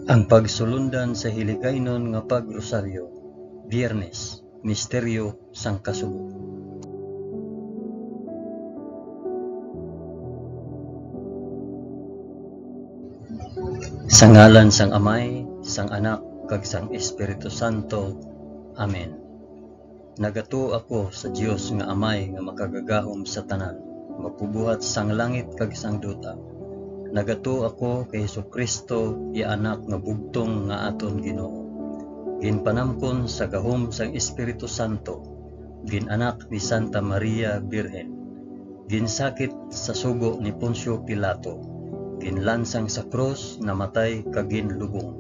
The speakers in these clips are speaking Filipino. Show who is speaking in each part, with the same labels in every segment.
Speaker 1: Ang pagsulundan sa hiligaynon nga pagrosaryo, Biyernes, Misteryo sang Kasugo. Sa ngalan sang Amay, sang Anak, kag sang Espiritu Santo. Amen. Nagato ako sa Dios nga Amay nga makagagahom sa tanan, mapubuhat sang langit kag sang duta. Nagato ako kay Jesucristo, iya anak nga bugtong nga aton Ginoo. Ginpanampon sa gahom sang Espiritu Santo, ginanak ni Santa Maria Birhen, ginsakit sa sugo ni Poncio Pilato, ginlansang sa krus, namatay kag ginlubong.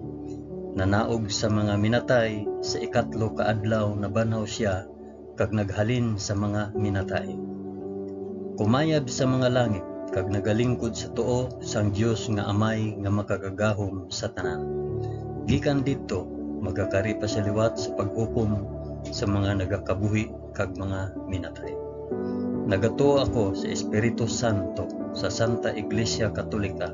Speaker 1: Nanaog sa mga minatay, sa ikatlo ka adlaw nabanhaw siya kag naghalin sa mga minatay. Kumayab sa mga langit kag nagalingkod sa tuo sang Dios nga Amay nga makagagahom sa tanan. Gikan didto magakari pa sa liwat sa paghukom sa mga nagakabuhi kag mga minatay. Nagato ako sa Espiritu Santo, sa Santa Iglesia Katolika,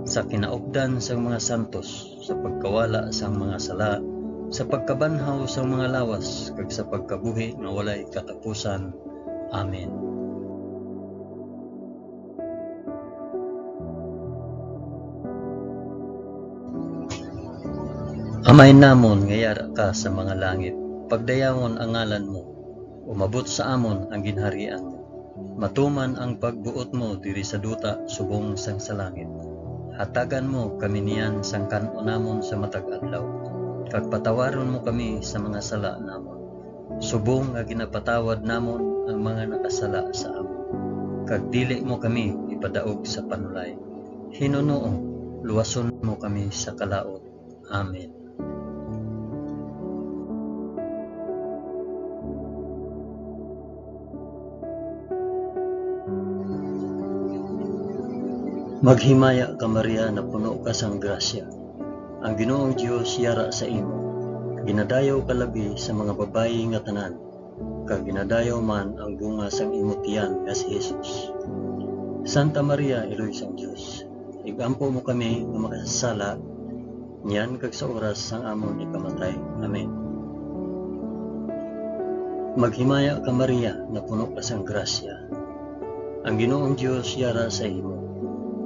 Speaker 1: sa kinaupdan sang mga santos, sa pagkawala sang mga sala, sa pagkabanhaw sang mga lawas kag sa pagkabuhi nga walay katapusan. Amen. Amay namon nga yara ka sa mga langit, pagdayawon ang ngalan mo, umabot sa amon ang ginharian mo. Matuman ang pagbuot mo diri sa duta subong sang sa langit. Hatagan mo kami niyan sang kan-o namon sa matag adlaw, kag patawaron mo kami sa mga sala namon, subong nga ginapatawad namon ang mga nakasala sa amon. Kag dili mo kami ipadaog sa panulay. Hinunoo, luwason mo kami sa kalaot. Amen. Maghimaya ka Maria na puno ka sang grasya. Ang Ginoong Dios yara sa imo. Ginadayaw ka labi sa mga babayi nga tanan, kag ginadayaw man ang bunga sang imo tiyan nga si Jesus. Santa Maria, Iloy sang Dios, igampo mo kami nga makasasala, niyan kag sa oras sang amon ikamatay. Amen. Maghimaya ka Maria na puno ka sang grasya. Ang Ginoong Dios yara sa imo.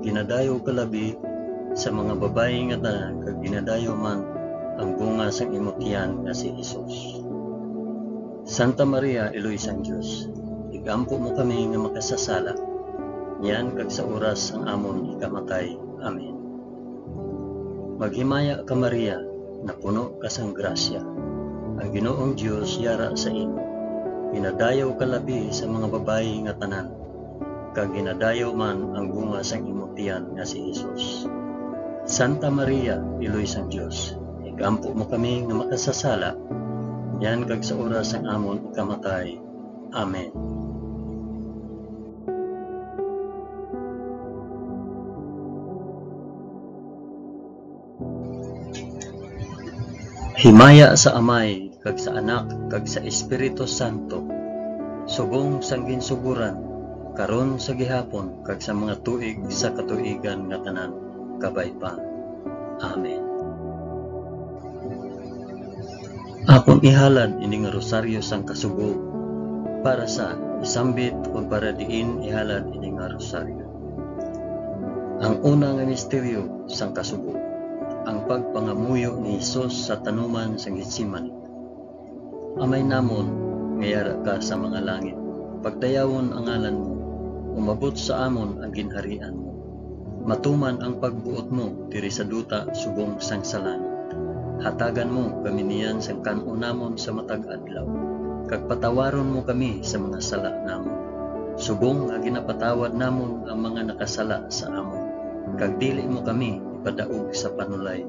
Speaker 1: Ginadayo ka labi sa mga babayi nga tanan, kag ginadayo man ang bunga sang imo tiyan nga si Jesus. Santa Maria, Iloy sang Dios, igampo mo kami nga makasasala, niyan kag sa oras ang amon ikamatay. Amen. Maghimaya ka Maria na puno ka sang grasya. Ang Ginoong Dios yara sa imo. Ginadayo ka labi sa mga babayi nga tanan, kag ginadayo man ang bunga sang imo tiyan nga si Jesus. Santa Maria, Iloy sang Dios, igampo mo kami nga makasasala, yan kag sa oras ang amon ikamatay. Amen. Himaya sa Amay, kag sa Anak, kag sa Espiritu Santo, subong sang ginsuguran, karon sa gihapon kag sa mga tuig sa katuigan nga tanan, kabay pa. Amen. Akon ihalad ini nga rosaryo sang kasugo, para sa isambit o para diin ihalad ini nga rosaryo. Ang una nga misteryo sang kasugo, ang pagpangamuyo ni Jesus sa tanuman sang Getsemani. Amay namon nga yara ka sa mga langit, pagdayawon ang ngalan mo, umabot sa amon ang ginharian mo. Matuman ang pagbuot mo diri sa duta subong sang sa langit. Hatagan mo kami niyan sang kan-o namon sa matag adlaw, kag patawaron mo kami sa mga sala namon, subong nga ginapatawad namon ang mga nakasala sa amon. Kag dili mo kami ipadaog sa panulay.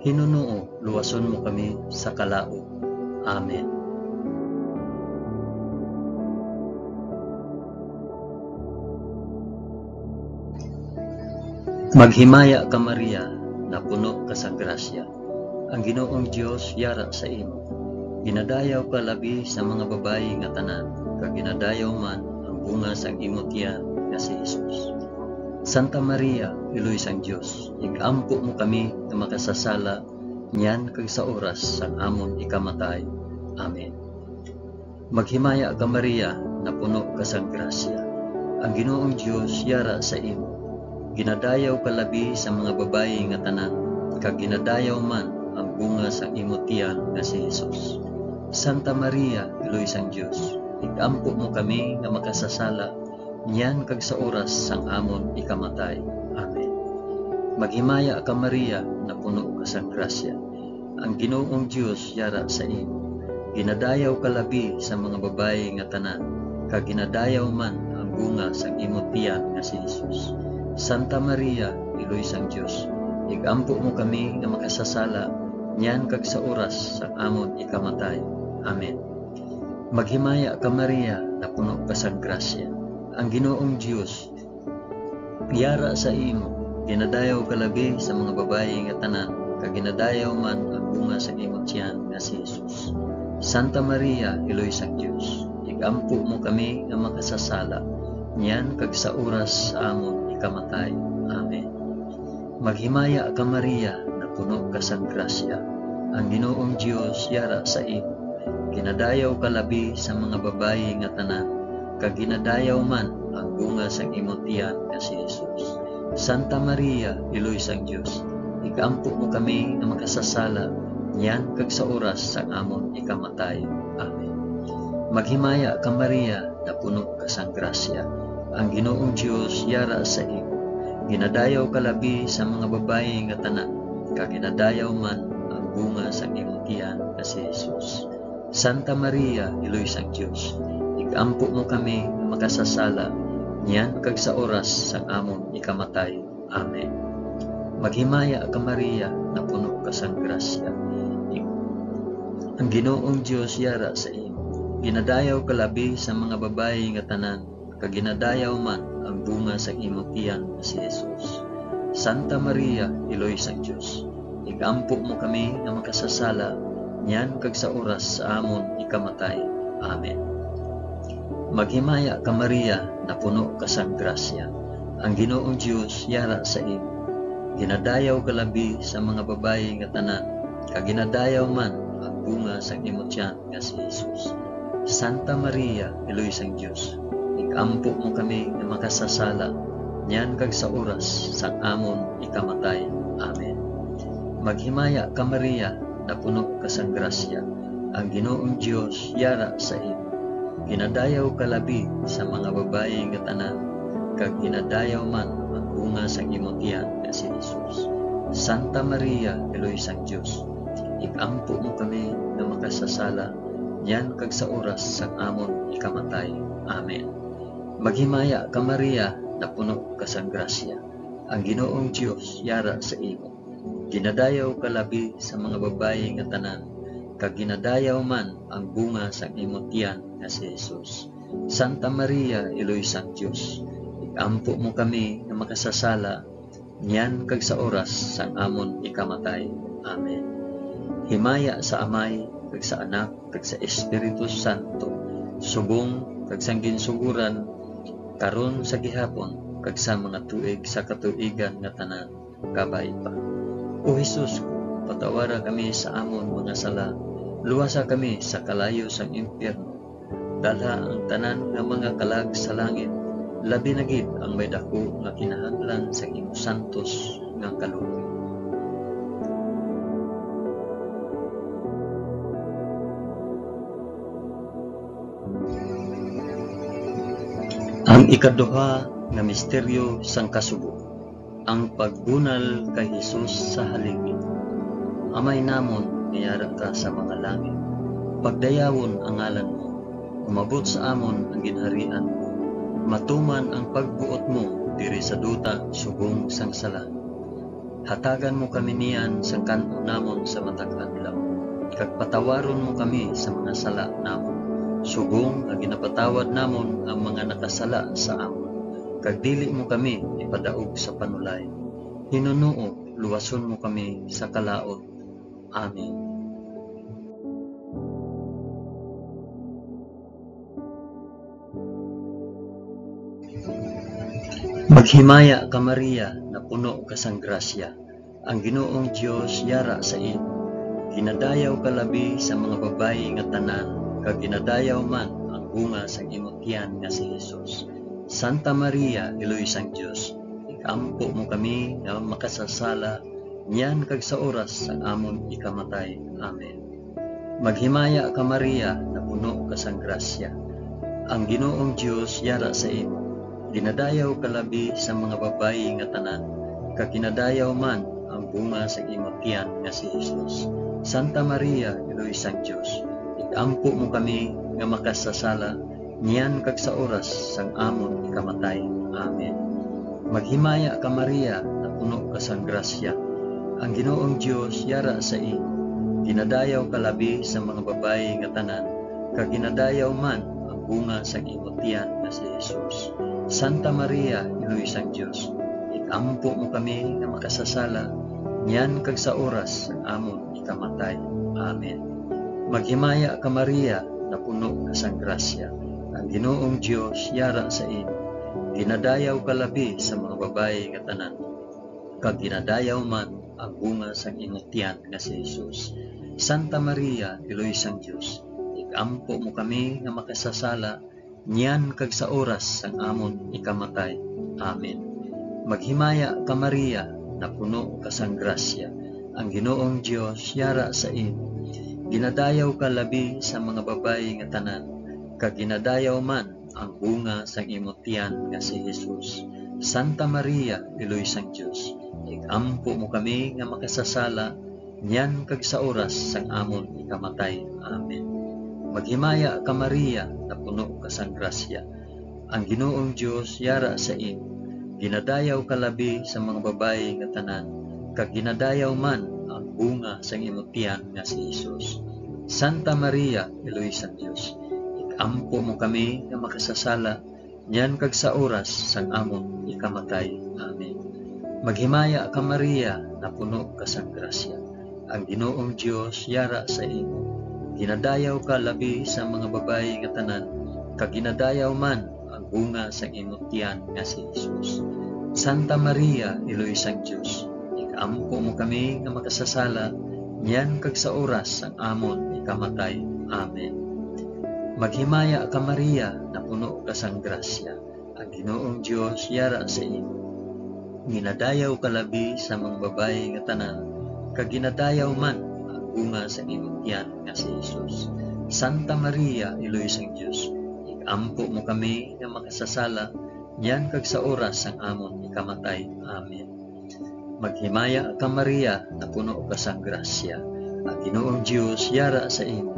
Speaker 1: Hinunoo, luwason mo kami sa kalaot. Amen. Maghimaya ka Maria na puno ka sang grasya. Ang Ginoong Dios yara sa imo. Ginadayaw ka labi sa mga babayi nga tanan, kag ginadayaw man ang bunga sang imo tiyan nga si Jesus. Santa Maria, Iloy sang Dios, igampo mo kami nga makasasala, niyan kag sa oras sang amon ikamatay. Amen. Maghimaya ka Maria, na puno ka sang grasya. Ang Ginoong Dios yara sa imo. Ginadayaw ka labi sa mga babayi nga tanan, kag ginadayaw man ang bunga sang imo tiyan nga si Jesus. Santa Maria, Iloy sang Dios, igampo mo kami nga makasasala, niyan kag sa oras sang amon ikamatay. Amen. Maghimaya ka Maria, na puno ka sang grasya. Ang Ginoong Dios yara sa imo. Ginadayaw ka labi sa mga babayi nga tanan, kag ginadayaw man ang bunga sang imo tiyan nga si Jesus. Santa Maria, Iloy sang Dios, igampo mo kami nga makasasala, niyan kag sa oras sang amon ikamatay. Amen. Maghimaya ka Maria, na puno ka sang grasya. Ang Ginoong Dios yara sa imo. Ginadayaw ka labi sa mga babayi nga tanan, kag ginadayaw man ang bunga sang imo tiyan nga si Jesus. Santa Maria, Iloy sang Dios, igampo mo kami nga makasasala, niyan kag sa oras sa amon ikamatay. Amen. Maghimaya ka Maria, na puno ka sang grasya. Ang Ginoong Dios yara sa imo. Ginadayaw ka labi sa mga babayi nga tanan, kag ginadayaw man ang bunga sang imo tiyan nga si Jesus. Santa Maria, Iloy sang Dios, igampo mo kami nga makasasala, niyan kag sa oras sang amon ikamatay. Amen. Maghimaya ka Maria, na puno ka sang grasya. Ang Ginoong Dios yara sa imo. Ginadayaw ka labi sa mga babayi nga tanan, kag ginadayaw man ang bunga sang imo tiyan nga si Jesus. Santa Maria, Iloy sang Dios, igampo mo kami nga makasasala, niyan kag sa oras sang amon ikamatay. Amen. Maghimaya ka Maria, na puno ka sang grasya. Ang Ginoong Dios yara sa imo. Ginadayaw ka labi sa mga babayi nga tanan, kag ginadayaw man ang bunga sa imo tiyan nga si Jesus. Santa Maria, Iloy sang Dios, igampo mo kami nga makasasala, niyan kag sa oras sa amon ikamatay. Amen. Maghimaya ka Maria, na puno ka sang grasya. Ang Ginoong Dios yara sa imo. Ginadayaw ka labi sa mga babayi nga tanan, kag ginadayaw man ang bunga sang imo tiyan nga si Jesus. Santa Maria, Iloy sang Dios, igampo mo kami nga makasasala, niyan kag sa oras sang amon ikamatay. Amen. Maghimaya ka Maria, na puno ka sang grasya. Ang Ginoong Dios yara sa imo. Ginadayaw ka labi sa mga babayi nga tanan, kag ginadayaw man ang bunga sang imo tiyan nga si Jesus. Santa Maria, Iloy sang Dios, igampo mo kami nga makasasala, niyan kag sa oras sang amon ikamatay. Amen. Maghimaya ka Maria, na puno ka sang grasya. Ang Ginoong Dios yara sa imo. Ginadayaw ka labi sa mga babayi nga tanan, kag ginadayaw man ang bunga sang imo tiyan nga si Jesus. Santa Maria, Iloy sang Dios, igampo mo kami nga makasasala, niyan kag sa oras sang amon ikamatay. Amen. Himaya sa Amay, kag sa Anak, kag sa Espiritu Santo, subong kag sang ginsuguran, karon sa gihapon, kag sa mga tuig sa katuigan nga tanan, kabay pa. O Jesus ko, patawara kami sa amon mga sala, luwasa kami sa kalayo sang impyerno, dalha ang tanan nga mga kalag sa langit, labi na gid ang may dako nga kinahanglan sa imo santos nga kaloob. Ang ikaduha nga misteryo sang kasugo, ang pagbunal kay Jesus sa haligi. Amay namon, niyara ka sa mga langit, pagdayawon ang ngalan mo, umabot sa amon ang ginharian mo, matuman ang pagbuot mo diri sa duta subong sang sala. Hatagan mo kami niyan sang kanon namon sa matag adlaw, kag patawaron mo kami sa mga sala namon, subong nga ginapatawad namon ang mga nakasala sa amon, kag dili mo kami ipadaog sa panulay. Hinunuo, luwason mo kami sa kalaot. Amen. Maghimaya ka Maria, na puno ka sang grasya, ang Ginoong Dios yara sa imo. Ginadayaw ka labi sa mga babayi nga tanan, kag ginadayaw man ang bunga sang imong tiyan nga si Jesus. Santa Maria, Iloy sang Dios, ikampo mo kami nga makasasala, niyan kag sa oras sang amon ikamatay. Amen. Maghimaya ka Maria, na puno ka sang grasya, ang Ginoong Dios yara sa imo. Ginadayaw ka labi sa mga babayi nga tanan, kag ginadayaw man ang bunga sa imong tiyan nga si Jesus. Santa Maria, Iloy sang Dios, ikampo mo kami nga makasasala, niyan kag sa oras sang amon ikamatay. Amen. Maghimaya ka Maria, na puno ka sang grasya, ang Ginoong Dios yara sa imo. Ginadayaw ka labi sa mga babayi nga tanan, kag ginadayaw man ang bunga sa imong tiyan nga si Jesus. Santa Maria, Iloy sang Dios, ikampo mo kami nga makasasala, niyan kag sa oras sang amon ikamatay. Amen. Maghimaya ka Maria, na puno ka sang grasya, ang Ginoong Dios yara sa imo. Ginadayaw ka labi sa mga babayi nga tanan, kag ginadayaw man ang bunga sang imong tiyan nga si Jesus. Santa Maria, Iloy sang Dios, ikampo mo kami nga makasasala, niyan kag sa oras sang amon ikamatay. Amen. Maghimaya ka Maria, na puno ka sang grasya, ang Ginoong Dios yara sa imo. Ginadayaw ka labi sa mga babayi nga tanan, kag ginadayaw man ang bunga sang imong tiyan nga si Jesus. Santa Maria, Iloy sang Dios, ikampo mo kami nga makasasala, niyan kag sa oras sang amon ikamatay. Amen. Maghimaya ka Maria, na puno ka sang grasya, ang Ginoong Dios yara sa imo. Ginadayaw ka labi sa mga babayi nga tanan, kag ginadayaw man ang bunga sang imong tiyan nga si Jesus. Santa Maria, Iloy sang Dios, ikampo mo kami nga makasasala, niyan kag sa oras sang amon ikamatay. Amen. Maghimaya ka Maria, na puno ka sang grasya, ang Ginoong Dios yara sa imo. Ginadayaw ka labi sa mga babayi nga tanan, kag ginadayaw man ang bunga sang imong tiyan nga si Jesus. Santa Maria, Iloy sang Dios, ikampo mo kami nga makasasala, niyan kag sa oras sang amon ikamatay. Amen. Maghimaya ka Maria, na puno ka sang grasya, ang Ginoong Dios yara sa imo. Ginadayaw ka labi sa mga babayi nga tanan, kag ginadayaw man ang bunga sa imong tiyan nga si Jesus. Santa Maria, Iloy sang Dios, ikampo mo kami nga makasasala, niyan kag sa oras sang amon ikamatay. Amen. Maghimaya ka Maria, na puno ka sang grasya, ang Ginoong Dios yara sa imo.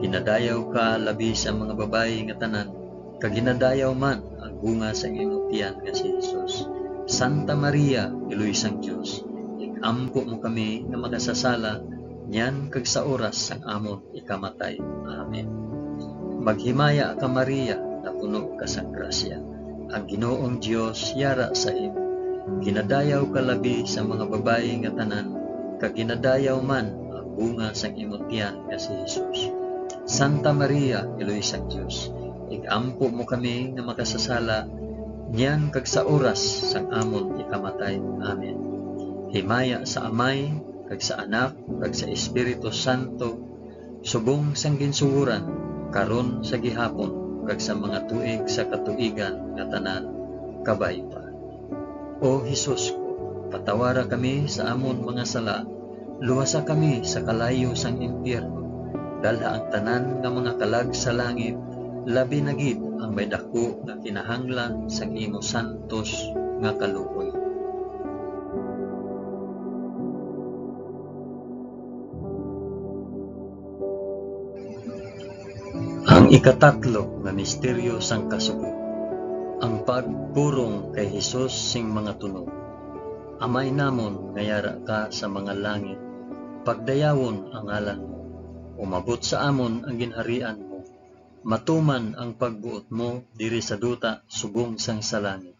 Speaker 1: Ginadayaw ka labi sa mga babayi nga tanan, kag ginadayaw man ang bunga sa imong tiyan nga si Jesus. Santa Maria, Iloy sang Dios, ikampo mo kami nga makasasala, niyan kag sa oras sang amon ikamatay. Amen. Maghimaya ka Maria, na puno ka sang grasya, ang Ginoong Dios yara sa imo. Ginadayaw ka labi sa mga babayi nga tanan, kag ginadayaw man ang bunga sang imong tiyan nga si Jesus. Santa Maria, Iloy sang Dios, ikampo mo kami nga makasasala, niyan kag sa oras sang amon ikamatay. Amen. Himaya sa Amay, kag sa Anak, kag sa Espiritu Santo, subong sang ginsuguran, karon sa gihapon, kag sa mga tuig sa katuigan nga tanan, kabay pa. O Hesus ko, patawara kami sa amon mga sala, luwasa kami sa kalayo sang impyerno, dalha ang tanan nga mga kalag sa langit, labi na gid ang may dako nga kinahanglan sang imo santos nga kaluoy. Ang ikatatlo nga misteryo sang kasugo, ang pagpurong kay Hesus sing mga tunog. Amay namon nga yara ka sa mga langit, pagdayawon ang ngalan mo, umabot sa amon ang ginharian mo, matuman ang pagbuot mo diri sa duta subong sang sa langit.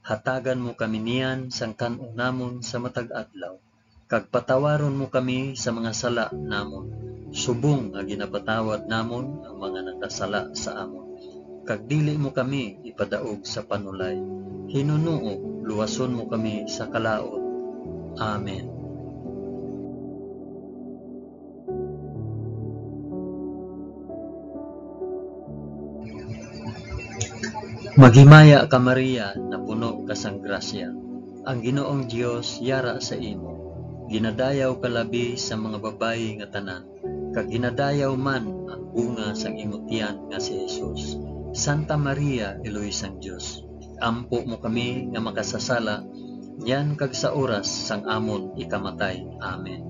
Speaker 1: Hatagan mo kami niyan sang kan-o namon sa matag adlaw, kag patawaron mo kami sa mga sala namon, subong nga ginapatawad namon ang mga nakasala sa amon. kag dili mo kami ipadaog sa panulay. Hinunuo, luwason mo kami sa kalaot. Amen. Maghimaya ka Maria, na puno ka sang grasya. Ang Ginoong Dios yara sa imo. Ginadayaw ka labi sa mga babayi nga tanan, kag ginadayaw man ang bunga sang imong tiyan nga si Jesus. Santa Maria, Eloy sang Dios, ampo mo kami nga makasasala, yan kag sa oras sang amon ikamatay. Amen.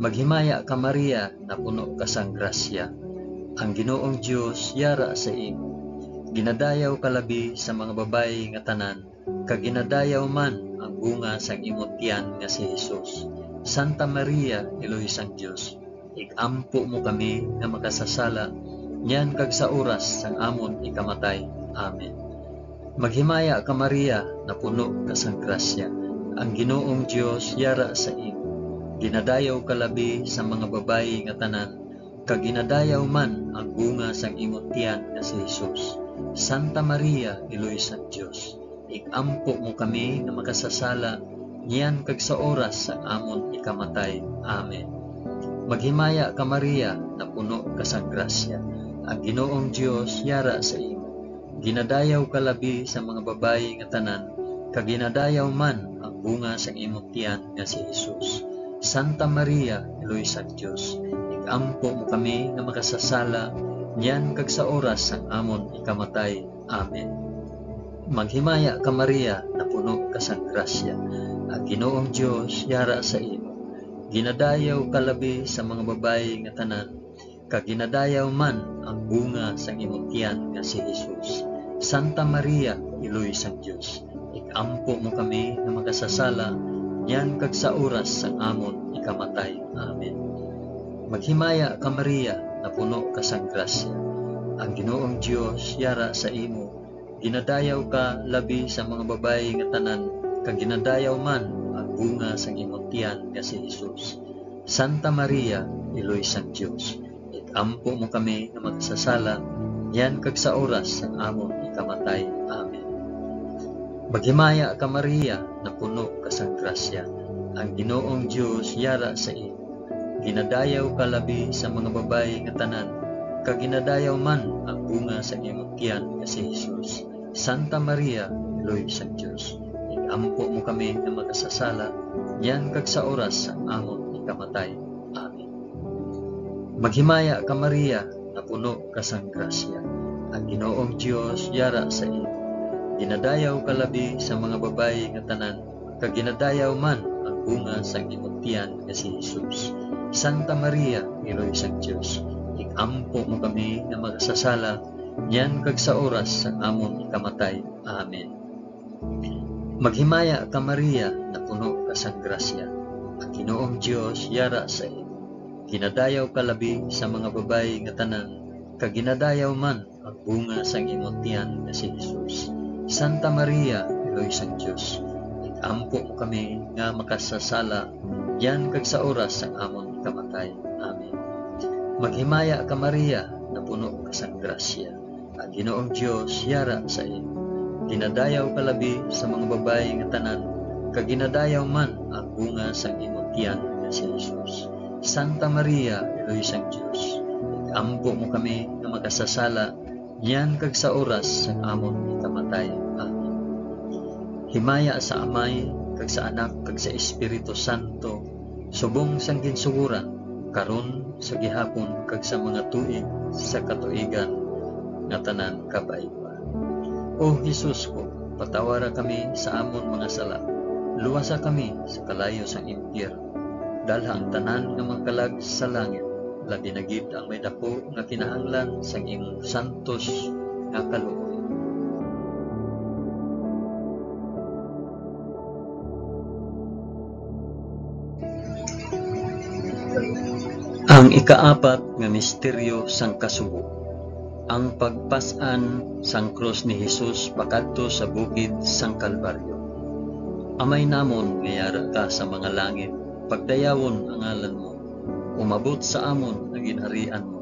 Speaker 1: Maghimaya ka Maria, na puno ka sang grasya. Ang Ginoong Dios yara sa imo. Ginadayaw ka labi sa mga babayi nga tanan, kag ginadayaw man ang bunga sang imong tiyan nga si Jesus. Santa Maria, Eloy sang Dios, igampo mo kami nga makasasala, yan kag sa oras sang amon ikamatay. Amen. Maghimaya ka Maria, na puno ka sang grasya. Ang Ginoong Dios yara sa imo. Ginadayaw ka labi sa mga babayi nga tanan, kag ginadayaw man ang bunga sang imong tiyan nga si Jesus. Santa Maria, Eloy sang Dios, igampo mo kami nga makasasala, niyan kag sa oras sang amon ikamatay. Amen. Maghimaya ka Maria, na puno ka sang grasya. Ang Ginoong Dios yara sa imo. Ginadayaw ka labi sa mga babayi nga tanan, kag ginadayaw man ang bunga sang imong tiyan nga si Jesus. Santa Maria, Eloy sang Dios, igampo mo kami nga makasasala, niyan kag sa oras sang amon ikamatay. Amen. Maghimaya ka Maria, na puno ka sang grasya. Ang Ginoong Dios yara sa imo. Ginadayaw ka labi sa mga babayi nga tanan, kag ginadayaw man ang bunga sang imong tiyan nga si Jesus. Santa Maria, Eloy sang Dios, igampo mo kami nga makasasala, niyan kag sa oras sang amon ikamatay. Amen. Maghimaya ka Maria, na puno ka sang grasya. Ang Ginoong Dios yara sa imo. Ginadayaw ka labi sa mga babayi nga tanan, kag ginadayaw man ang bunga sang imong tiyan nga si Jesus. Santa Maria, Eloy sang Dios, igampo mo kami nga makasasala, yan kag sa oras sang amon ikamatay. Amen. Maghimaya ka Maria, na puno ka sang grasya. Ang Ginoong Dios yara sa imo. Ginadayaw ka labi sa mga babayi nga tanan, kag ginadayaw man ang bunga sa imong tiyan nga si Jesus. Santa Maria, Eloy sang Dios, igampo mo kami nga makasasala, yan kag sa oras sang amon ikamatay. Amen. Maghimaya ka Maria, na puno ka sang grasya. Ang Ginoong Dios yara sa imo. Ginadayaw ka labi sa mga babayi nga tanan, kag ginadayaw man ang bunga sa imong tiyan nga si Jesus. Santa Maria, Eloy sang Dios, igampo mo kami nga makasasala, yan kag sa oras sang amon ikamatay. Amen. Maghimaya ka Maria, na puno ka sang grasya. Ang Ginoong Dios yara sa imo. Ginadayaw ka labi sa mga babayi nga tanan, kag ginadayaw man ang bunga sang imong tiyan nga si Jesus. Santa Maria, Eloy sang Dios, igampo mo kami nga makasasala, yan kag sa oras sang amon ikamatay. Amen. Maghimaya ka Maria, na puno ka sang grasya. Ang Ginoong Dios yara sa imo. Ginadayaw ka labi sa mga babayi nga tanan, kag ginadayaw man ang bunga sang imong tiyan nga si Jesus. Santa Maria, Eloy sang Dios, igampo mo kami nga makasasala, yan kag sa oras sang amon ikamatay. Amen. Himaya sa Amay, kag sa Anak, kag sa Espiritu Santo, subong sang ginsuguran, karon sa gihapon, kag sa mga tuig sa katuigan nga tanan kabayba. O Jesus ko, patawara kami sa amon mga sala, luwasa kami sa kalayo sang impyerno, dalha ang tanan nga mga kalag sa langit, labi na gid ang may dako nga kinahanglan sang imong santos nga kaluoy. Ang ikaapat nga misteryo sang kasugo, ang pagpas-an sang krus ni Jesus pakadto sa bukid sang Kalbaryo. Amay namon nga yara ka sa mga langit, pagdayawon ang ngalan mo, umabot sa amon ang ginharian mo,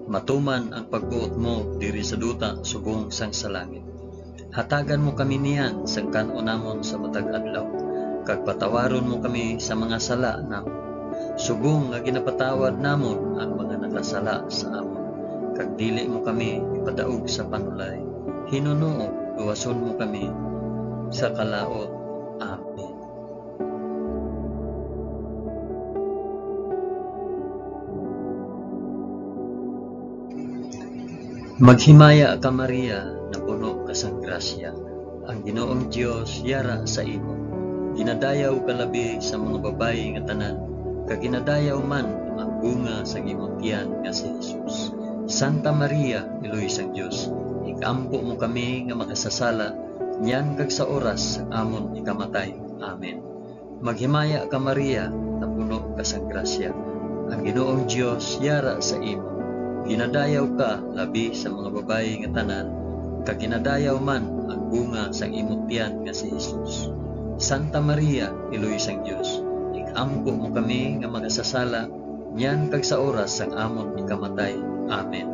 Speaker 1: Matuman ang pagbuot mo diri sa duta subong sang sa langit. Hatagan mo kami niyan sang kanunamon sa matag adlaw, kag patawaron mo kami sa mga sala namon. Subong nga ginapatawad namon ang mga nakasala sa amon. Kag dili mo kami ipadaog sa panulay. Hinunuo, luwason mo kami sa kalaot. Amen. Maghimaya ka Maria, na puno ka sang grasya. Ang Ginoong Dios yara sa imo. Ginadayaw ka labi sa mga babayi nga tanan, kag ginadayaw man ang bunga sa imong tiyan nga si Jesus. Santa Maria, Iloy sang Dios, ikampo mo kami nga makasasala, niyan kag sa oras sa amon ikamatay. Amen. Maghimaya ka Maria, na puno ka sang grasya. Ang Ginoong Dios yara sa imo. Ginadayaw ka labi sa mga babayi nga tanan, kag ginadayaw man ang bunga sang imong tiyan nga si Jesus. Santa Maria, Iloy sang Dios, ikampo mo kami nga makasasala, niyan kag sa oras sang amon ikamatay. Amen.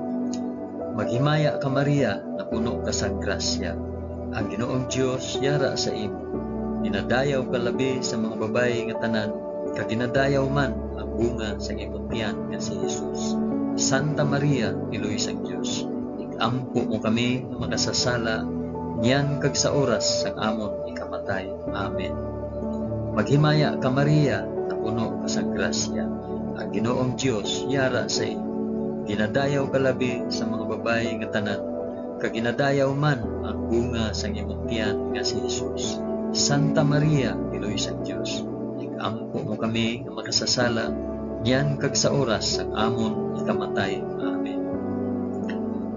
Speaker 1: Maghimaya ka Maria, na puno ka sang grasya. Ang Ginoong Dios yara sa imo. Ginadayaw ka labi sa mga babayi nga tanan, kag ginadayaw man ang bunga sang imong tiyan nga si Jesus. Santa Maria, Iloy sang Dios, ikampo mo kami nga makasasala, niyan kag sa oras sang amon ikamatay. Amen. Maghimaya ka Maria, na puno ka sang grasya. Ang Ginoong Dios yara sa imo. Ginadayaw ka labi sa mga babayi nga tanan, kag ginadayaw man ang bunga sang imong tiyan nga si Jesus. Santa Maria, Iloy sang Dios, ikampo mo kami nga makasasala, niyan kag sa oras sang amon ikamatay. Amen.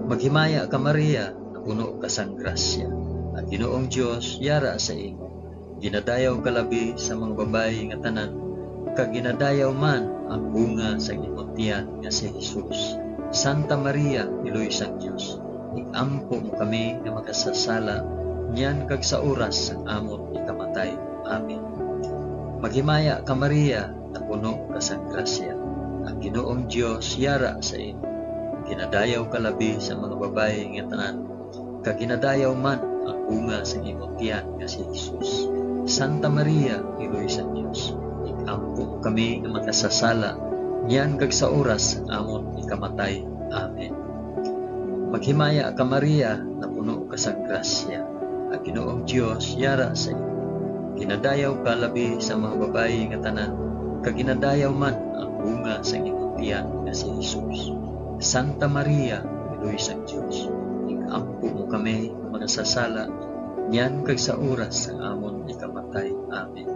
Speaker 1: Maghimaya ka Maria, na puno ka sang grasya. Ang Ginoong Dios yara sa imo. Ginadayaw ka labi sa mga babayi nga tanan, kag ginadayaw man ang bunga sa imong tiyan nga si Jesus. Santa Maria, Iloy sang Dios, ikampo mo kami nga makasasala, niyan kag sa oras sang amon ikamatay. Amen. Maghimaya ka Maria, na puno ka sang grasya. Ang Ginoong Dios yara sa imo. Ginadayaw ka labi sa mga babayi nga tanan, kag ginadayaw man ang bunga sa imong tiyan nga si Jesus. Santa Maria, Iloy sang Dios, ikampo mo kami nga makasasala, niyan kag sa oras sang amon ikamatay. Amen. Maghimaya ka Maria, na puno ka sang grasya. Ang Ginoong Dios yara sa imo. Ginadayaw ka labi sa mga babayi nga tanan, kag ginadayaw man ang bunga sa imong tiyan nga si Jesus. Santa Maria, Iloy sang Dios, ikampo mo kami nga makasasala, niyan kag sa oras sang amon ikamatay. Amen.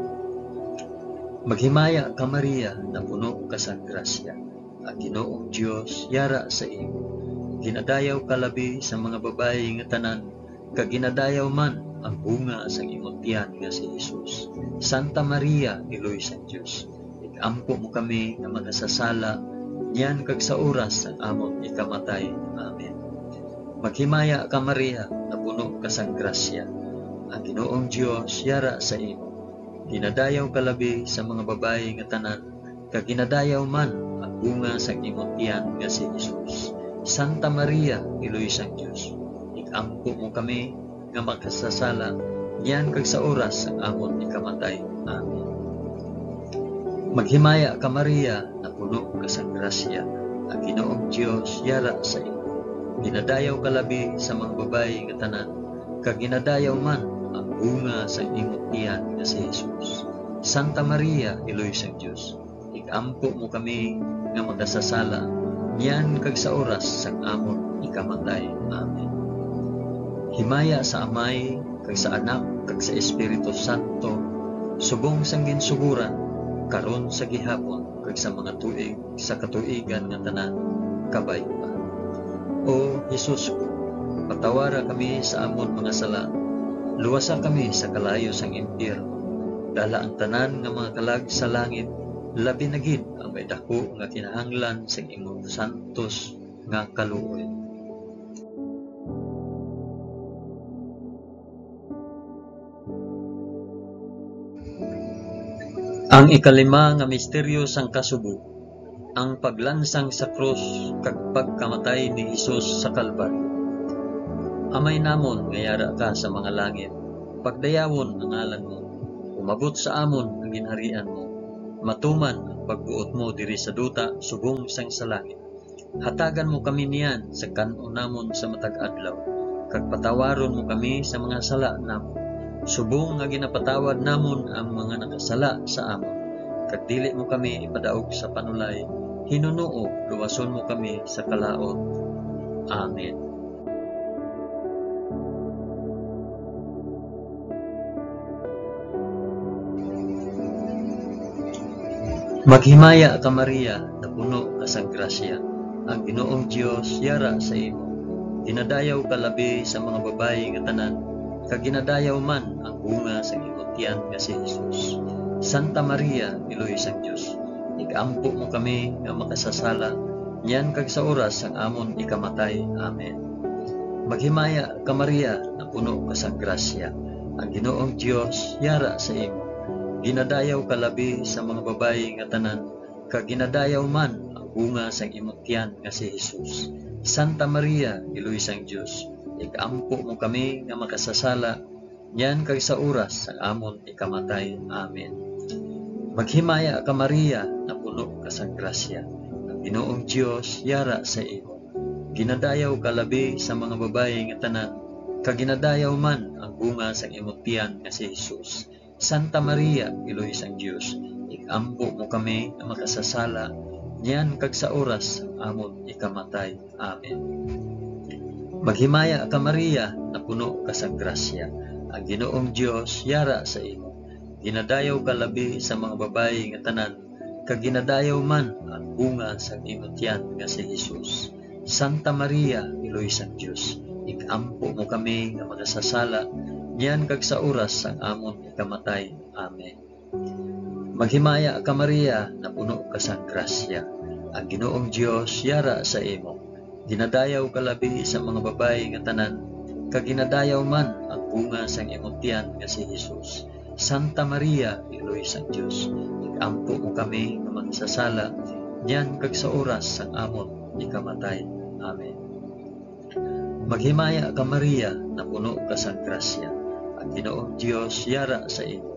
Speaker 1: Maghimaya ka Maria, na puno ka sang grasya. Ang Ginoong Dios yara sa imo. Ginadayaw ka labi sa mga babayi nga tanan, kag ginadayaw man ang bunga sa imong tiyan nga si Jesus. Santa Maria, Iloy sang Dios, ikampo mo kami nga makasasala, niyan kag sa oras ang amon ikamatay. Amen. Maghimaya ka Maria, na puno ka sang grasya. Ang Ginoong Dios yara sa imo. Ginadayaw ka labi sa mga babayi nga tanan, kag ginadayaw man ang bunga sa imong tiyan nga si Jesus. Santa Maria, Iloy sang Dios, ikampo mo kami nga makasasala, niyan kag sa oras ang amon ikamatay. Amen. Maghimaya ka Maria, na puno ka sang grasya. Ang Ginoong Dios yara sa imo. Ginadayaw ka labi sa mga babayi nga tanan, kag ginadayaw man ang bunga sa imong tiyan nga si Jesus. Santa Maria, Iloy sang Dios, ikampo mo kami nga makasasala, niyan kag sa oras sang amon ikamatay. Amen. Himaya sa Amay, kag sa Anak, kag sa Espiritu Santo, subong sang ginsuguran, karon sa gihapon, kag sa mga tuig, sa katuigan nga tanan, kabay pa. O Jesus ko, patawara kami sa amon mga sala, luwasa kami sa kalayo sang impyerno, dala ang tanan nga mga kalag sa langit, labi na gid ang may dako nga kinahanglan sa imong santos nga kaluoy. Ang ikalima nga misteryo sang kasubo. ang paglansang sa krus kag pagkamatay ni Hesus sa Kalbaryo. Amay namon ngayara ka sa mga langit, pagdayawon ang ngalan mo, umabot sa amon ang ginharian mo, matuman ang pagbuot mo diri sa duta subong sang sa langit. Hatagan mo kami niyan sa kanon namon sa matag adlaw, kag patawaron mo kami sa mga sala namon, subong nga ginapatawad namon ang mga nakasala sa amon. Kag dili mo kami ipadaog sa panulay, hinunoo luwason mo kami sa kalaot. Amen. Maghimaya ka Maria, na puno ka sang grasya, ang Ginoong Dios yara sa imo. Ginadayaw ka labi sa mga babayi nga tanan, kag ginadayaw man ang bunga sa imong tiyan nga si Hesus. Santa Maria, Iloy sang Dios, igampo mo kami nga makasasala, niyan kag sa oras ang amon ikamatay. Amen. Maghimaya ka Maria, na puno ka sang grasya, ang Ginoong Dios yara sa imo. Ginadayaw ka labi sa mga babayi nga tanan, kag ginadayaw man ang bunga sang imong tiyan nga si Hesus. Santa Maria, Iloy sang Dios, igampo mo kami nga makasasala, niyan kag sa oras ang amon ikamatay. Amen. Maghimaya ka Maria, na puno ka sang grasya, ang Ginoong Dios yara sa imo. Ginadayaw ka labi sa mga babayi nga tanan, kag ginadayaw man ang bunga sang imong tiyan nga si Hesus. Santa Maria, Iloy sang Dios, igampo mo kami nga makasasala, niyan kag sa oras ang amon ikamatay. Amen. Maghimaya ka Maria, na puno ka sang grasya, ang Ginoong Dios yara sa imo. Ginadayaw ka labi sa mga babayi nga tanan, kag ginadayaw man ang bunga sang imong tiyan nga si Hesus. Santa Maria, Iloy sang Dios, igampo mo kami nga makasasala, niyan kag sa oras ang amon ikamatay. Amen. Maghimaya ka Maria, na puno ka sang grasya, ang Ginoong Dios yara sa imo. Ginadayaw ka labi sa mga babayi nga tanan, kag ginadayaw man ang bunga sang imong tiyan nga si Hesus. Santa Maria, Iloy sang Dios, igampo mo kami nga makasasala, niyan kag sa oras ang amon ikamatay. Amen. Maghimaya ka Maria, na puno ka sang grasya, ang Ginoong Dios yara sa imo.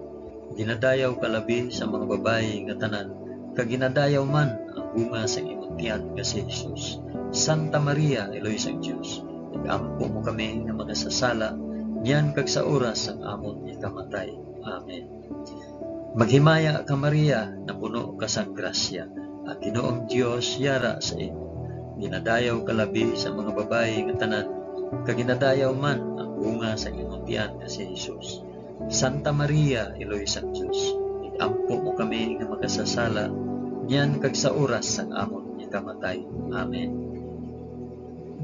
Speaker 1: Ginadayaw ka labi sa mga babayi nga tanan, kag ginadayaw man ang bunga sa imong tiyan nga si Hesus. Santa Maria, Iloy sang Dios, igampo mo kami nga makasasala, niyan kag sa oras ang amon ikamatay. Amen. Maghimaya ka Maria, na puno ka sang grasya, ang Ginoong Dios yara sa imo. Ginadayaw ka labi sa mga babayi nga tanan, kag ginadayaw man ang bunga sa imong tiyan nga si Hesus. Santa Maria, Iloy sang Dios, igampo mo kami nga makasasala, niyan kag sa oras ang amon ikamatay. Amen.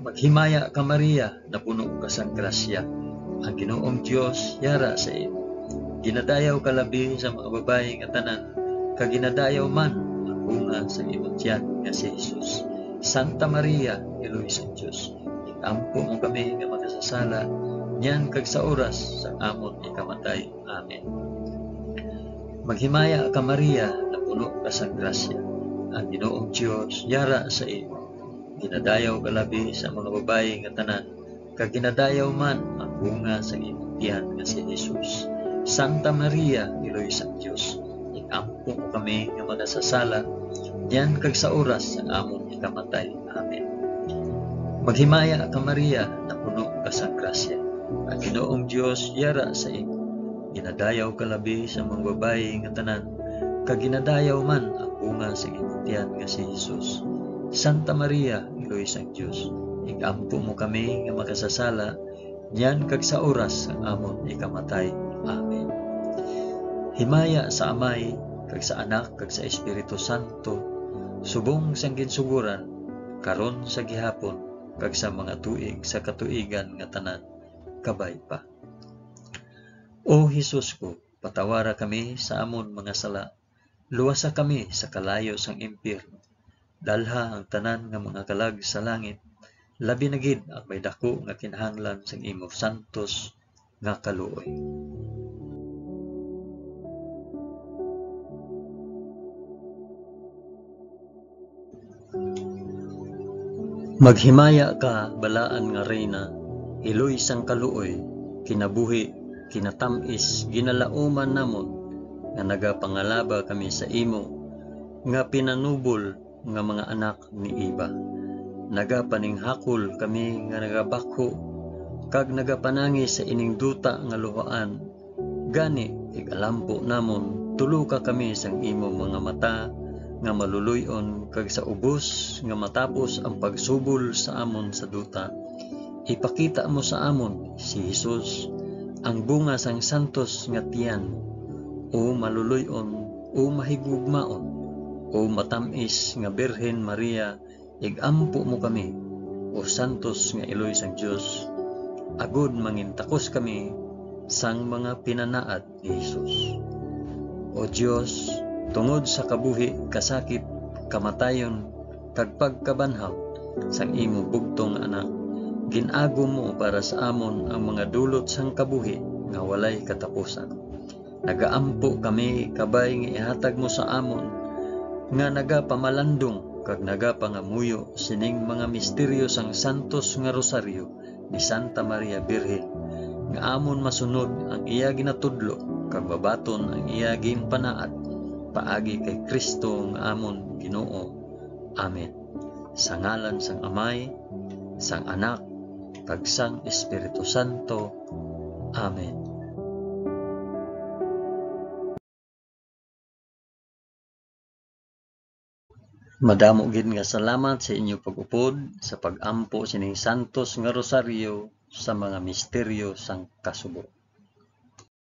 Speaker 1: Maghimaya ka Maria, na puno ka sang grasya, ang Ginoong Dios yara sa imo. Ginadayaw ka labi sa mga babayi nga tanan, kag ginadayaw man ang bunga sa imong tiyan nga si Hesus. Santa Maria, Iloy sang Dios, igampo mo kami nga makasasala, niyan kag sa oras sa amon ikamatay. Amen. Maghimaya ka Maria, na puno ka sang grasya, ang Ginoong Dios yara sa imo. Ginadayaw ka labi sa mga babayi nga tanan, kag ginadayaw man ang bunga sa imong tiyan nga si Hesus. Santa Maria, Iloy sang Dios, igampo mo kami nga makasasala, niyan kag sa oras ang amon ikamatay. Amen. Maghimaya ka Maria, na puno ka sang grasya, ang Ginoong Dios yara sa imo. Ginadayaw ka labi sa mga babayi nga tanan, kag ginadayaw man ang bunga sa imong tiyan nga si Hesus. Santa Maria, Iloy sang Dios, igampo mo kami nga makasasala, niyan kag sa oras ang amon ikamatay. Amen. Himaya sa Amay, kag sa Anak, kag sa Espiritu Santo, subong sang ginsuguran, karon sa gihapon, kag sa mga tuig sa katuigan nga tanan, kabay pa. O Hesus ko, patawara kami sa amon mga sala, luwasa kami sa kalayo sang impyerno, dalha ang tanan nga mga kalag sa langit, labi na gid ang may dako nga kinahanglan sang imo santos nga kaluoy. Maghimaya ka, balaan nga reyna, iloy sang kaluoy, kinabuhi, kinatamis, ginalauman namon, nga nagapangalaba kami sa imo, nga pinanubol nga mga anak ni Iba. Nagapaninghakol kami nga nagabakho, kag nagapanangi sa ining duta nga luhaan. Gani, igalampo namon, tulo ka kami sang imo mga mata, nga maluluyon kag sa ubos nga matapos ang pagsubol sa amon sa duta. Ipakita mo sa amon si Jesus, ang bunga sang santos nga tiyan, o maluluyon, o mahigugmaon, o matamis nga Birhen Maria, igampo mo kami, o santos nga iloy sang Dios, agud mangintakos kami sang mga pinanaad ni Jesus. O Dios, tungod sa kabuhi, kasakit, kamatayon, kag pagkabanhaw sang imo bugtong anak, ginago mo para sa amon ang mga dulot sang kabuhi nga walay katapusan. Nagaampo kami kabay nga ihatag mo sa amon, nga nagapamalandong kag nagapangamuyo sining mga misteryo sang santos nga rosaryo ni Santa Maria Birhen, nga amon masunod ang iya ginatudlo kag babaton ang iya ginpanaad paagi kay Kristo nga amon Ginoo. Amen. Sa ngalan sang Amay, sang Anak, kag sang Espiritu Santo. Amen. Madamo gid nga salamat sa inyo pag-upod sa pag-ampo sining santos nga rosaryo sa mga misteryo sang kasubo.